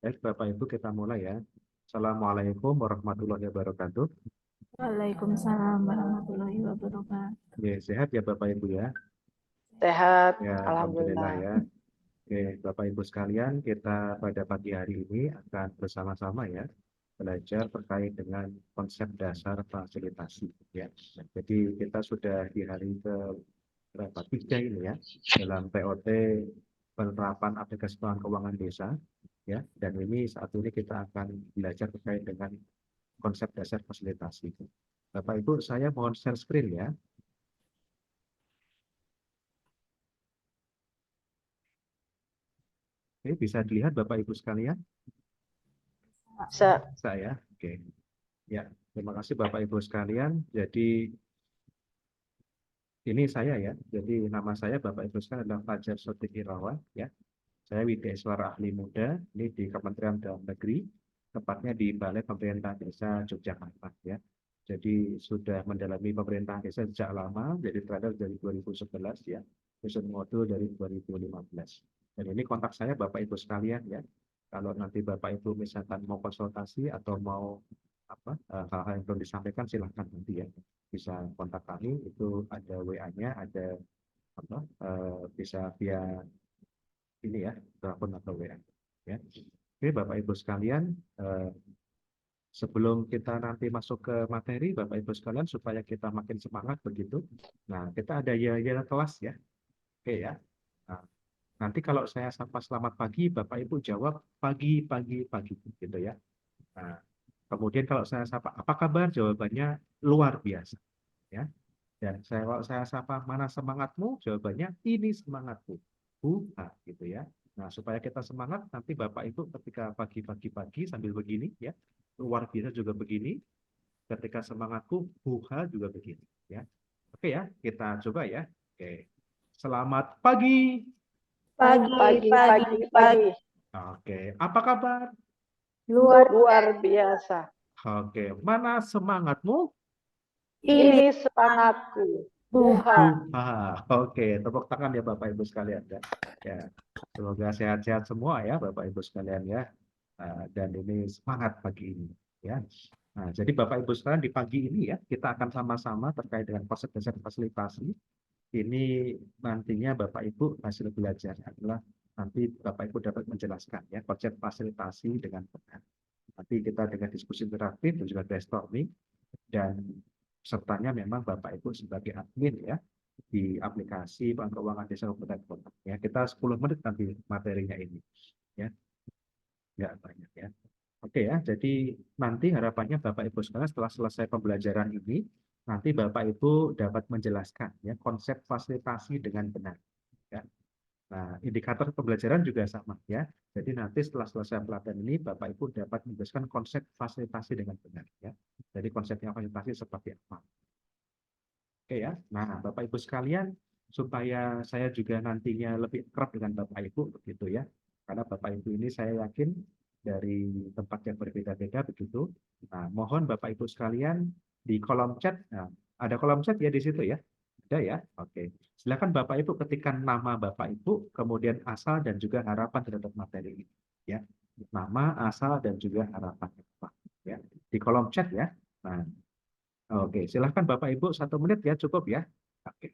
Baik, Bapak Ibu kita mulai ya. Assalamualaikum warahmatullahi wabarakatuh. Waalaikumsalam warahmatullahi wabarakatuh. Ya, sehat ya Bapak Ibu ya. Sehat, Ya, Alhamdulillah alhamdulillah. ya. Oke, Bapak Ibu sekalian, kita pada pagi hari ini akan bersama-sama ya belajar terkait dengan konsep dasar fasilitasi ya. Jadi kita sudah di hari ke berapa? 3 ini ya dalam POT penerapan aplikasi pengelolaan keuangan desa ya. Dan ini saat ini kita akan belajar terkait dengan konsep dasar fasilitasi. Bapak Ibu, saya mohon share screen ya. Oke, bisa dilihat Bapak Ibu sekalian? Bisa. Saya, oke. Ya, terima kasih Bapak Ibu sekalian. Jadi ini saya ya. Jadi nama saya Bapak Ibu sekalian adalah Fajar Sotik Irawan ya. Saya Widyaswara Ahli Muda ini di Kementerian Dalam Negeri, tepatnya di Balai Pemerintahan Desa Yogyakarta ya. Jadi sudah mendalami pemerintahan desa sejak lama, jadi terakhir dari 2011 ya, vision modul dari 2015. Dan ini kontak saya Bapak Ibu sekalian ya. Kalau nanti Bapak Ibu misalkan mau konsultasi atau mau hal-hal yang perlu disampaikan silahkan nanti ya bisa kontak kami, itu ada WA-nya, ada bisa via ini ya, telepon atau WA ya. Oke Bapak Ibu sekalian, sebelum kita nanti masuk ke materi Bapak Ibu sekalian supaya kita makin semangat begitu. Nah, kita ada ya kelas ya. Oke ya. Nah, nanti kalau saya sapa selamat pagi, Bapak Ibu jawab pagi pagi pagi gitu ya. Nah, kemudian kalau saya sapa apa kabar, jawabannya luar biasa ya. Dan kalau saya sapa mana semangatmu, jawabannya ini semangatku. Gitu ya. Nah, supaya kita semangat, nanti Bapak Ibu ketika pagi-pagi sambil begini ya, luar biasa juga begini, ketika semangatku, juga begini ya. Oke ya, kita coba ya. Oke. Selamat pagi. Pagi, Pagi, pagi, pagi, pagi. pagi. Oke, apa kabar? Luar Luar biasa. Oke, mana semangatmu? ini Ini semangatku. Tuhan. Oke, tepuk tangan ya Bapak Ibu sekalian ya. Ya, semoga sehat-sehat semua ya Bapak Ibu sekalian ya. Dan ini semangat pagi ini ya. Nah, jadi Bapak Ibu sekalian di pagi ini ya kita akan sama-sama terkait dengan konsep dasar fasilitasi. Ini nantinya Bapak Ibu hasil belajar adalah nanti Bapak Ibu dapat menjelaskan ya konsep fasilitasi dengan benar. Nanti kita dengan diskusi interaktif dan juga brainstorming, dan sertanya memang Bapak Ibu sebagai admin ya di aplikasi Bank Keuangan Desa Kabupaten Kota. Ya, kita 10 menit nanti materinya ini. Ya, nggak banyak ya. Oke ya, jadi nanti harapannya Bapak Ibu sekalian setelah selesai pembelajaran ini, nanti Bapak Ibu dapat menjelaskan ya konsep fasilitasi dengan benar. Ya. Nah, indikator pembelajaran juga sama ya. Jadi nanti setelah selesai pelatihan ini, Bapak Ibu dapat menjelaskan konsep fasilitasi dengan benar ya. Jadi konsepnya fasilitasi seperti apa. Oke ya. Nah, Bapak Ibu sekalian, supaya saya juga nantinya lebih kerap dengan Bapak Ibu begitu ya. Karena Bapak Ibu ini saya yakin dari tempat yang berbeda-beda begitu. Nah, mohon Bapak Ibu sekalian di kolom chat, nah, ada kolom chat ya di situ ya. Ada ya. Oke. Silakan Bapak Ibu ketikkan nama Bapak Ibu, kemudian asal dan juga harapan terhadap materi ini ya. Nama, asal dan juga harapan ya. Di kolom chat ya. Nah, oke, silahkan Bapak Ibu 1 menit ya, cukup ya. Oke,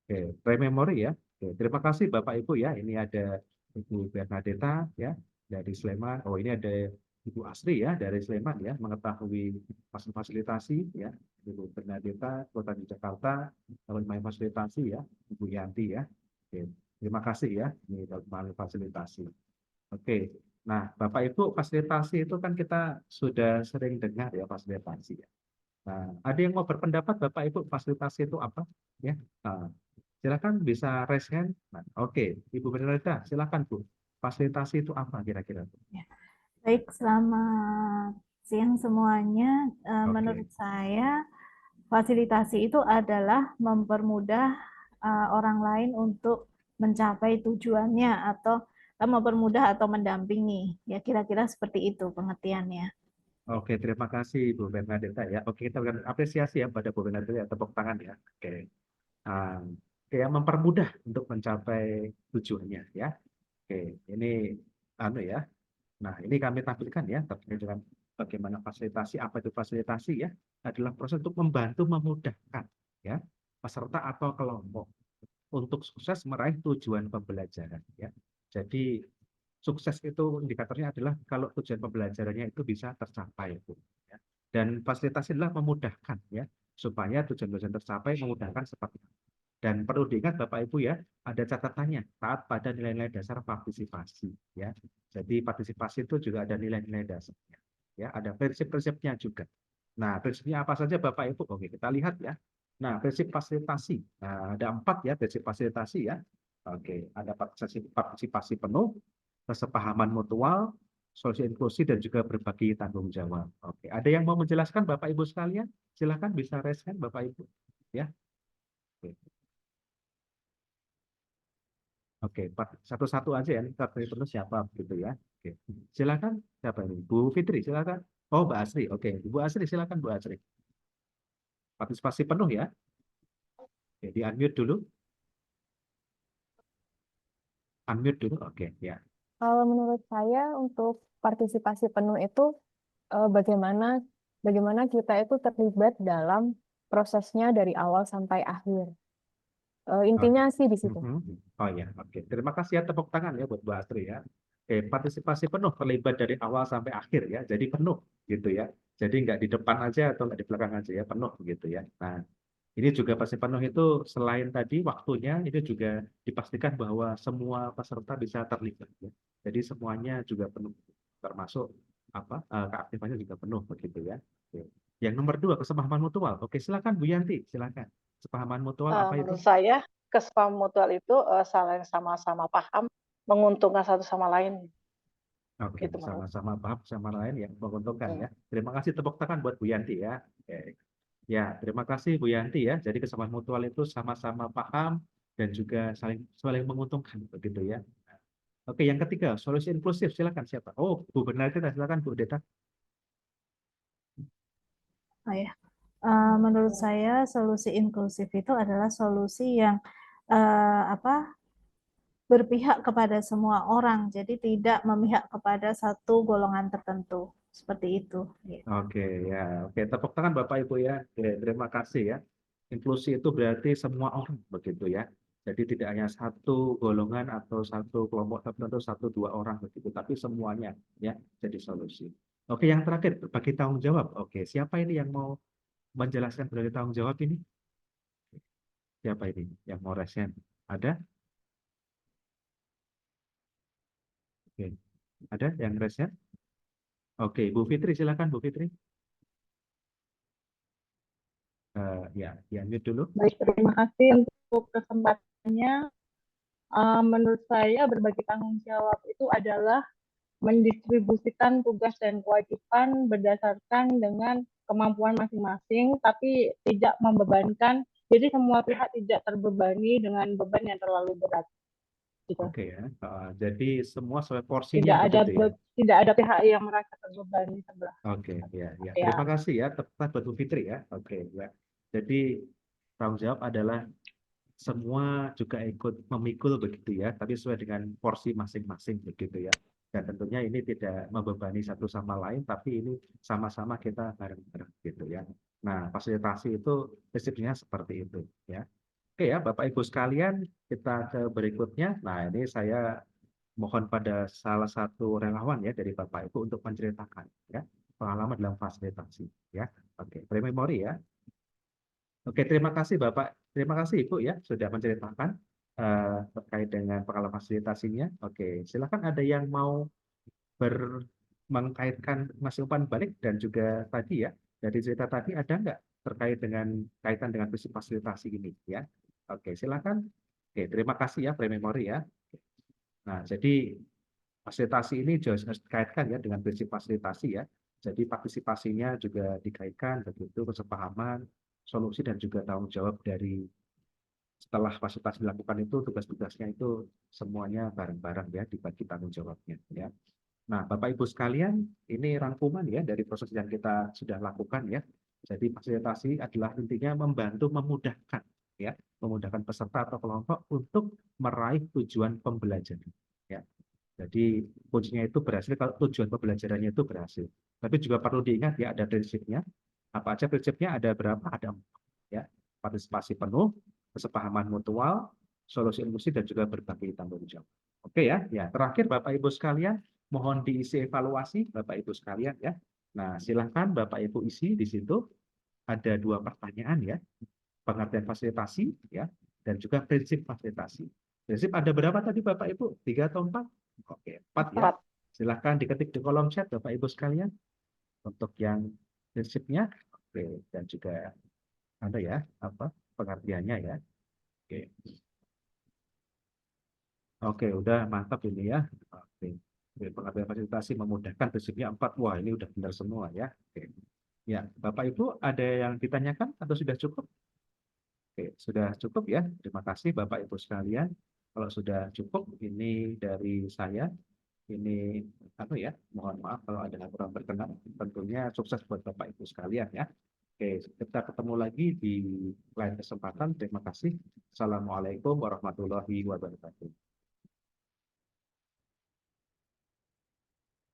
oke, pre-memory ya. Oke, terima kasih Bapak Ibu ya. Ini ada Ibu Bernadetta ya dari Sleman. Oh, ini ada Ibu Asri ya dari Sleman ya, mengetahui fasilitasi ya. Ibu Bernadetta, Kota Jakarta, main fasilitasi ya. Ibu Yanti ya. Oke, terima kasih ya. Ini main fasilitasi. Oke, nah Bapak Ibu fasilitasi itu kan kita sudah sering dengar ya fasilitasi ya. Nah, ada yang mau berpendapat Bapak Ibu fasilitasi itu apa? Ya, nah, silakan bisa raise hand. Nah, oke, Ibu Bernadetta, silakan Bu. Fasilitasi itu apa kira-kira? Baik, selamat siang semuanya. Oke, Menurut saya, fasilitasi itu adalah mempermudah orang lain untuk mencapai tujuannya atau mempermudah atau mendampingi. Ya, kira-kira seperti itu pengertiannya. oke, terima kasih Bu Bernadetta ya. Oke, kita berikan apresiasi ya pada Bu Bernadetta ya, tepuk tangan ya. Oke, Ah, oke, yang mempermudah untuk mencapai tujuannya ya. Oke, ini anu ya. Nah, ini kami tampilkan ya terkait dengan bagaimana fasilitasi. Apa itu fasilitasi ya? Adalah proses untuk membantu memudahkan ya peserta atau kelompok untuk sukses meraih tujuan pembelajaran ya. Jadi sukses itu indikatornya adalah kalau tujuan pembelajarannya itu bisa tercapai Bu, ya. Dan fasilitasi adalah memudahkan ya supaya tujuan-tujuan tercapai memudahkan seperti itu. Dan perlu diingat Bapak Ibu ya, ada catatannya taat pada nilai-nilai dasar partisipasi ya. Jadi partisipasi itu juga ada nilai-nilai dasarnya ya, ada prinsip-prinsipnya juga. Nah, prinsipnya apa saja Bapak Ibu? Oke, kita lihat ya. Nah, prinsip fasilitasi. Nah, ada 4 ya prinsip fasilitasi ya. Oke, ada partisipasi penuh, kesepahaman mutual, solusi inklusi, dan juga berbagi tanggung jawab. Oke, ada yang mau menjelaskan Bapak Ibu sekalian? Silakan bisa raise hand Bapak Ibu. Ya. Oke. Oke, satu-satu aja ya, ini penuh siapa gitu ya. Oke. Silakan, siapa ini? Bu Fitri, silakan. Oh, Mbak Asri. Oke, Bu Asri, silakan Bu Asri. Partisipasi penuh ya. Oke, di unmute dulu. Unmute dulu. Oke, ya. Kalau menurut saya untuk partisipasi penuh itu bagaimana kita itu terlibat dalam prosesnya dari awal sampai akhir. Intinya sih di situ. Oh ya, oke. Terima kasih ya tepuk tangan ya buat Mbak Astri ya. Oke, partisipasi penuh terlibat dari awal sampai akhir ya. Jadi penuh gitu ya. Jadi nggak di depan aja atau nggak di belakang aja ya, penuh gitu ya. Nah, ini juga pasti penuh itu selain tadi waktunya, itu juga dipastikan bahwa semua peserta bisa terlibat ya. Jadi semuanya juga penuh, termasuk keaktifannya juga penuh begitu ya. Oke. Yang nomor 2, kesepahaman mutual. Oke, silakan Bu Yanti, silakan. Kesepahaman mutual apa itu? Menurut saya kesepahaman mutual itu saling sama-sama paham, menguntungkan satu sama lain. Oke, Gitu menurut. sama-sama paham sama lain yang menguntungkan ya. Hmm. Terima kasih tepuk tangan buat Bu Yanti ya. Oke. Ya, terima kasih Bu Yanti ya. Jadi kesepahaman mutual itu sama-sama paham dan juga saling saling menguntungkan begitu ya. Oke, yang ketiga, solusi inklusif. Silakan siapa? Oh, Bu Bernardita, silakan Bu Deta. Oh ya. Menurut saya solusi inklusif itu adalah solusi yang berpihak kepada semua orang, jadi tidak memihak kepada satu golongan tertentu. Seperti itu. Oke, ya. Oke, tepuk tangan Bapak Ibu ya. Oke, terima kasih ya. Inklusi itu berarti semua orang begitu ya. Jadi tidak hanya satu golongan atau satu kelompok tertentu, satu dua orang begitu, tapi semuanya ya jadi solusi. Oke, yang terakhir berbagi tanggung jawab. Oke, siapa ini yang mau menjelaskan berbagi tanggung jawab ini? Siapa ini yang mau resen? Ada? Oke, ada yang resen? Oke, Bu Fitri, silakan Bu Fitri. Ya, unmute dulu. Baik, terima kasih untuk kesempatannya. Menurut saya berbagi tanggung jawab itu adalah mendistribusikan tugas dan kewajiban berdasarkan dengan kemampuan masing-masing, tapi tidak membebankan. Jadi semua pihak tidak terbebani dengan beban yang terlalu berat. Gitu. Oke ya, jadi semua sesuai porsinya Tidak ada pihak yang merasa terbebani sebelah. Oke, ya. Terima kasih ya, tepat buat Bu Fitri ya. Oke, ya. Jadi tanggung jawab adalah semua juga ikut memikul begitu ya, tapi sesuai dengan porsi masing-masing begitu ya. Dan tentunya ini tidak membebani satu sama lain, tapi ini sama-sama kita bareng-bareng gitu ya. Nah, fasilitasi itu prinsipnya seperti itu ya. Oke ya, Bapak Ibu sekalian, kita ke berikutnya. Nah, ini saya mohon pada salah satu relawan ya dari Bapak Ibu untuk menceritakan ya pengalaman dalam fasilitasi ya. Oke, memori ya. Oke, terima kasih Bapak, terima kasih Ibu ya sudah menceritakan terkait dengan pengalaman fasilitasinya. Oke, silakan ada yang mau mengkaitkan Mas umpan balik dan juga tadi ya dari cerita tadi ada nggak terkait dengan kaitan dengan prinsip fasilitasi ini ya. Oke, silakan. Oke, terima kasih ya memori ya. Nah, jadi fasilitasi ini juga harus dikaitkan ya dengan prinsip fasilitasi ya. Jadi partisipasinya juga dikaitkan begitu kesepahaman, solusi dan juga tanggung jawab dari setelah fasilitasi dilakukan itu tugas-tugasnya itu semuanya bareng-bareng ya dibagi tanggung jawabnya ya. Nah, Bapak Ibu sekalian, ini rangkuman ya dari proses yang kita sudah lakukan ya. Jadi fasilitasi adalah intinya membantu memudahkan ya, memudahkan peserta atau kelompok untuk meraih tujuan pembelajaran ya. Jadi kuncinya itu berhasil kalau tujuan pembelajarannya itu berhasil. Tapi juga perlu diingat ya ada prinsipnya. Apa aja prinsipnya? Ada berapa? Ada 4 ya. Partisipasi penuh, kesepahaman mutual, solusi inklusi dan juga berbagi tanggung jawab. Oke ya. Ya, terakhir Bapak Ibu sekalian, mohon diisi evaluasi Bapak Ibu sekalian ya. Nah, silahkan Bapak Ibu isi di situ. Ada 2 pertanyaan ya. Pengertian fasilitasi ya dan juga prinsip fasilitasi. Prinsip ada berapa tadi Bapak Ibu? 3 atau 4? Oke, 4 ya. 4. Silahkan diketik di kolom chat Bapak Ibu sekalian untuk yang prinsipnya. Oke, dan juga ada ya apa pengertiannya ya. Oke. Oke, udah mantap ini ya. Oke. Pengertian fasilitasi memudahkan prinsipnya 4. Wah, ini udah benar semua ya. Oke. Ya, Bapak Ibu ada yang ditanyakan atau sudah cukup? Oke, sudah cukup ya. Terima kasih Bapak Ibu sekalian. Kalau sudah cukup, ini dari saya. Ini ya, mohon maaf kalau ada yang kurang berkenan. Tentunya sukses buat Bapak Ibu sekalian ya. Oke, kita ketemu lagi di lain kesempatan. Terima kasih. Assalamualaikum warahmatullahi wabarakatuh.